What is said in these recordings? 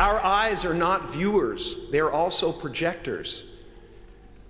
Our eyes are not viewers, they're also projectors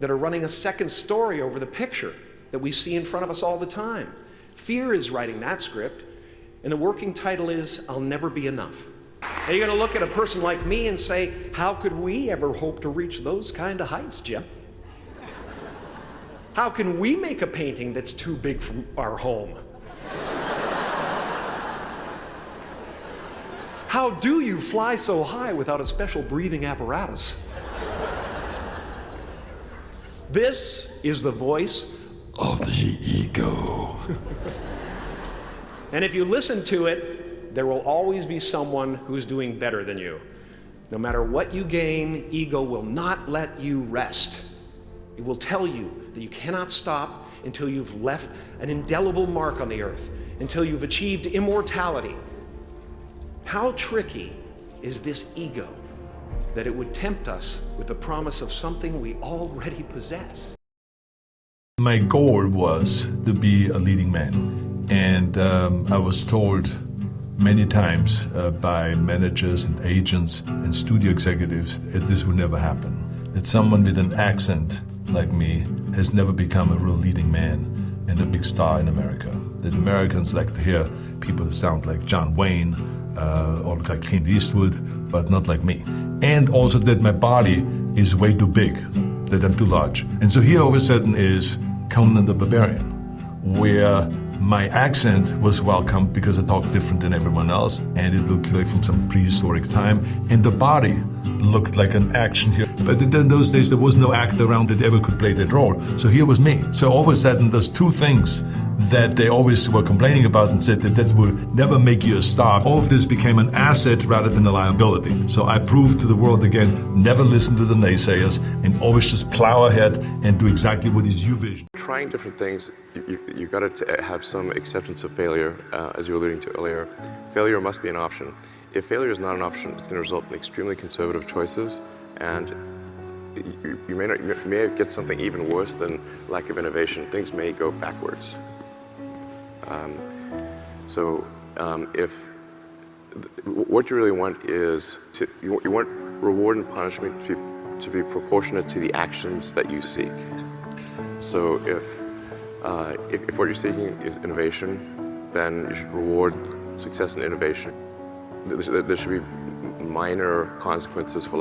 that are running a second story over the picture that we see in front of us all the time. Fear is writing that script, and the working title is, I'll Never Be Enough. Now you're gonna look at a person like me and say, how could we ever hope to reach those kind of heights, Jim? How can we make a painting that's too big for our home? How do you fly so high without a special breathing apparatus? This is the voice of the ego. And if you listen to it, there will always be someone who's doing better than you. No matter what you gain, ego will not let you rest. It will tell you that you cannot stop until you've left an indelible mark on the earth, until you've achieved immortality. How tricky is this ego that it would tempt us with the promise of something we already possess? My goal was to be a leading man, and I was told many times by managers and agents and studio executives that this would never happen, that someone with an accent like me has never become a real leading man and a big star in America, that Americans like to hear people who sound like John Wayne or like Clint Eastwood, but not like me. And also that my body is way too big, that I'm too large. And so here all of a sudden is Conan the Barbarian, where my accent was welcome because I talked different than everyone else, and it looked like from some prehistoric time, and the body looked like an action hero. But in those days, there was no actor around that ever could play that role. So here was me. So all of a sudden, there's two things that they always were complaining about and said that would never make you a star. All of this became an asset rather than a liability. So I proved to the world again, never listen to the naysayers and always just plow ahead and do exactly what is your vision. Trying different things, you got to have some acceptance of failure, as you were alluding to earlier. Failure must be an option. If failure is not an option, it's going to result in extremely conservative choices, and you may get something even worse than lack of innovation. Things may go backwards. If what you really want is you want reward and punishment to be proportionate to the actions that you seek. So if what you're seeking is innovation, then you should reward success and innovation. There should be minor consequences for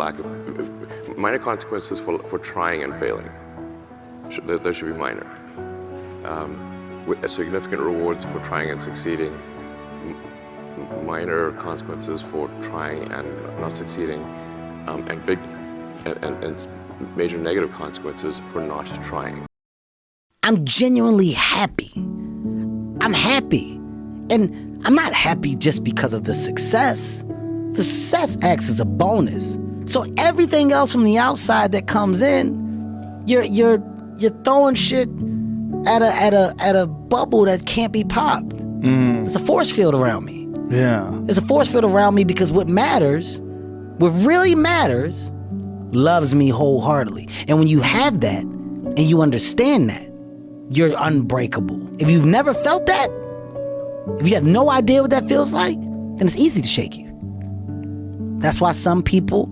trying and failing. There should be minor. With significant rewards for trying and succeeding, minor consequences for trying and not succeeding, and major negative consequences for not trying. I'm genuinely happy. I'm happy. And I'm not happy just because of the success. The success acts as a bonus. So everything else from the outside that comes in, you're throwing shit at a bubble that can't be popped. It's a force field around me. Yeah. It's a force field around me because what really matters, loves me wholeheartedly. And when you have that and you understand that, you're unbreakable. If you've never felt that, if you have no idea what that feels like, then it's easy to shake you. That's why some people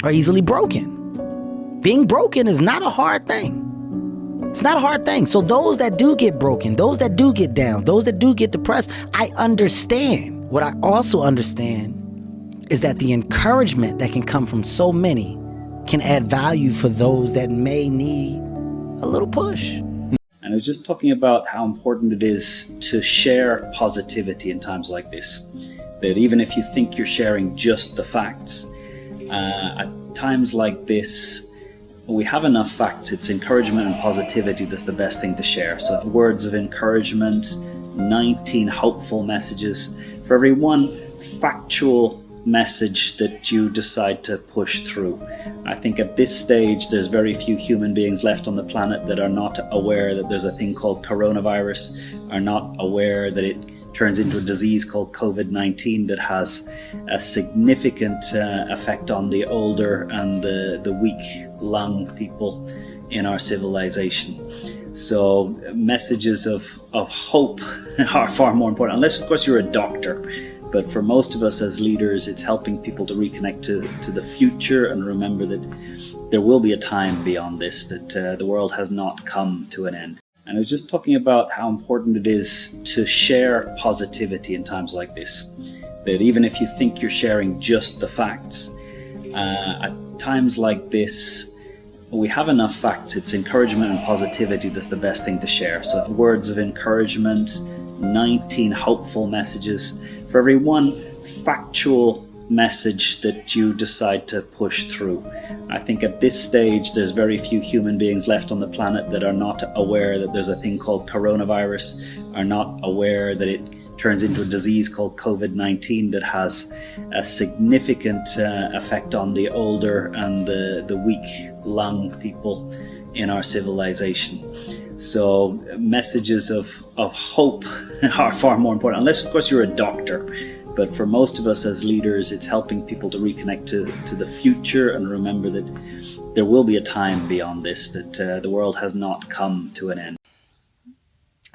are easily broken. Being broken is not a hard thing. It's not a hard thing. So those that do get broken, those that do get down, those that do get depressed, I understand. What I also understand is that the encouragement that can come from so many can add value for those that may need a little push. And I was just talking about how important it is to share positivity in times like this. That even if you think you're sharing just the facts, at times like this, we have enough facts. It's encouragement and positivity that's the best thing to share. So words of encouragement, 19 hopeful messages. For every one factual message that you decide to push through. I think at this stage there's very few human beings left on the planet that are not aware that there's a thing called coronavirus, are not aware that it turns into a disease called COVID-19 that has a significant effect on the older and the weak lung people in our civilization. So messages of hope are far more important, unless of course you're a doctor. But for most of us as leaders, it's helping people to reconnect to the future and remember that there will be a time beyond this, that the world has not come to an end. And I was just talking about how important it is to share positivity in times like this. That even if you think you're sharing just the facts, at times like this, we have enough facts. It's encouragement and positivity that's the best thing to share. So words of encouragement, 19 hopeful messages. For every one factual message that you decide to push through. I think at this stage, there's very few human beings left on the planet that are not aware that there's a thing called coronavirus, are not aware that it turns into a disease called COVID-19 that has a significant effect on the older and the weak lung people in our civilization. So messages of hope are far more important, unless of course you're a doctor. But for most of us as leaders, it's helping people to reconnect to the future and remember that there will be a time beyond this, that the world has not come to an end.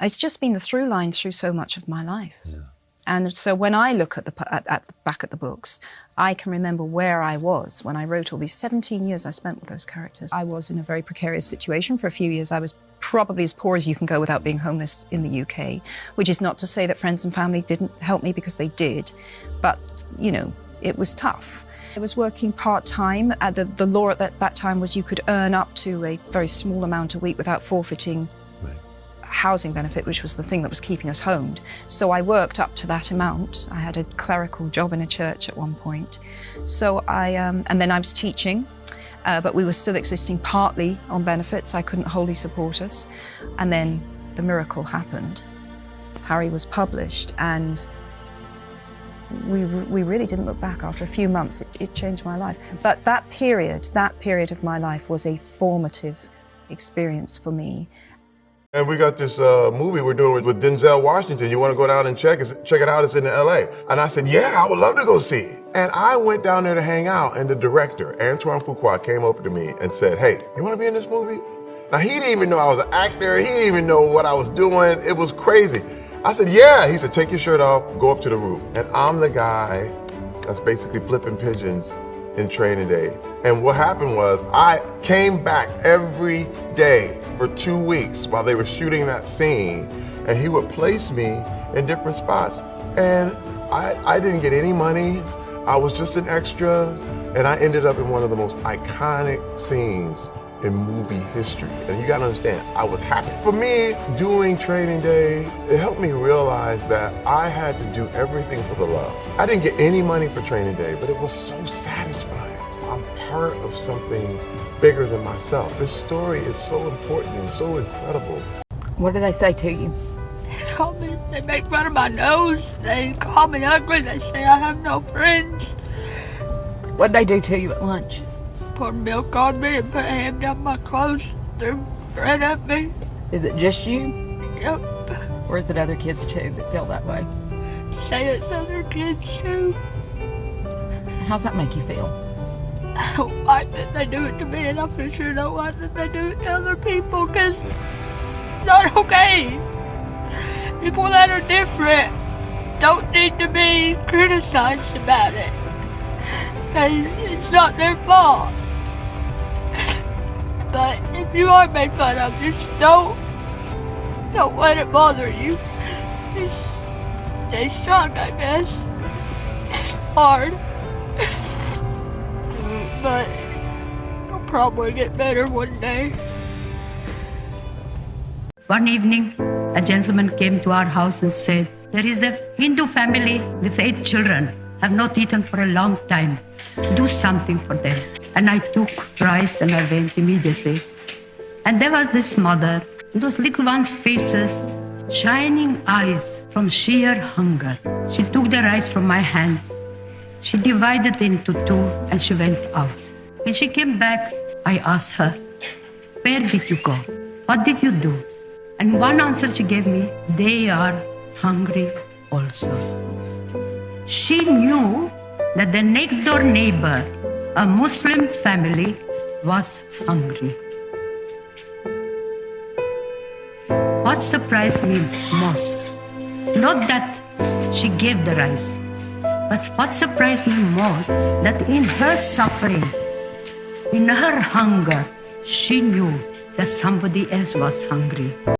It's just been the through line through so much of my life. Yeah. And so when I look at back at the books, I can remember where I was when I wrote all these 17 years I spent with those characters. I was in a very precarious situation for a few years. I was probably as poor as you can go without being homeless in the UK, which is not to say that friends and family didn't help me, because they did. But, you know, it was tough. I was working part-time. The law at that time was you could earn up to a very small amount a week without forfeiting housing benefit, which was the thing that was keeping us homed. So I worked up to that amount. I had a clerical job in a church at one point. So and then I was teaching, but we were still existing partly on benefits. I couldn't wholly support us. And then the miracle happened. Harry was published, and we really didn't look back. After a few months, it changed my life. But that period of my life was a formative experience for me. And we got this movie we're doing with Denzel Washington. You want to go down and check it out? It's in LA. And I said, yeah, I would love to go see it. And I went down there to hang out, and the director, Antoine Fuqua, came over to me and said, hey, you want to be in this movie? Now, he didn't even know I was an actor. He didn't even know what I was doing. It was crazy. I said, yeah. He said, take your shirt off, go up to the roof. And I'm the guy that's basically flipping pigeons in Training Day. And what happened was I came back every day for 2 weeks while they were shooting that scene, and he would place me in different spots. And I didn't get any money. I was just an extra, and I ended up in one of the most iconic scenes in movie history. And you gotta understand, I was happy. For me, doing Training Day, it helped me realize that I had to do everything for the love. I didn't get any money for Training Day, but it was so satisfying. I'm part of something bigger than myself. This story is so important and so incredible. What do they say to you? They make fun of my nose. They call me ugly. They say I have no friends. What'd they do to you at lunch? Poured milk on me and put a hand down my clothes. Threw bread at me. Is it just you? Yep. Or is it other kids too that feel that way? Say it's other kids too. How's that make you feel? I don't like that they do it to me, and I for sure don't like that they do it to other people, because it's not okay. People that are different don't need to be criticized about it, because it's not their fault. But if you are made fun of, just don't let it bother you. Just stay strong, I guess. It's hard. But it'll probably get better one day. One evening, a gentleman came to our house and said, there is a Hindu family with 8 children, have not eaten for a long time. Do something for them. And I took rice and I went immediately. And there was this mother, those little ones' faces, shining eyes from sheer hunger. She took the rice from my hands. She divided into 2 and she went out. When she came back, I asked her, where did you go? What did you do? And one answer she gave me, they are hungry also. She knew that the next door neighbor, a Muslim family, was hungry. What surprised me most, not that she gave the rice, But what surprised me most, that in her suffering, in her hunger, she knew that somebody else was hungry.